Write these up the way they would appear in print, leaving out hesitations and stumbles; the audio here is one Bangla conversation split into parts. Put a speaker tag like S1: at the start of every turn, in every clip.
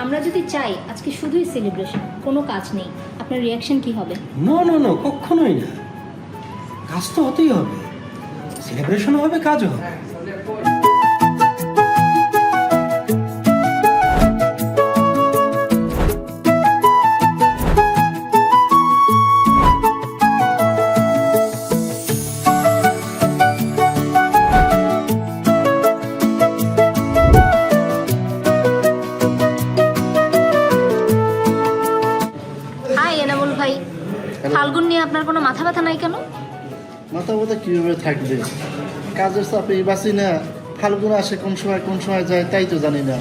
S1: আমরা যদি চাই আজকে শুধুই সেলিব্রেশন, কোনো কাজ নেই, আপনার রিয়াকশন কি হবে?
S2: নো নো নো, কখনোই না। কাজ তো হতেই হবে, সেলিব্রেশন হবে, কাজও হবে।
S1: হাই এনামুল ভাই, ফাল্গুন নিয়ে আপনার কোনো মাথা ব্যথা নাই কেন?
S3: মাথা ব্যথা কীভাবে থাকবে? কাজের চাপে বাঁচি না। ফাল্গুন আসে কোন সময় যায় তাই তো জানি না।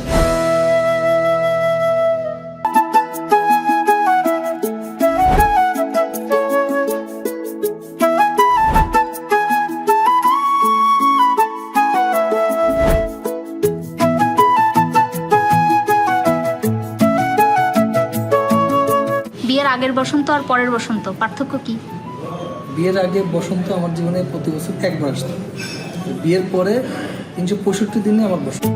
S1: বিয়ের আগের বসন্ত আর পরের বসন্ত পার্থক্য কি?
S4: বিয়ের আগে বসন্ত আমার জীবনে প্রতি বছর একবার আসতো, বিয়ের পরে 365 দিনে আমার বসন্ত।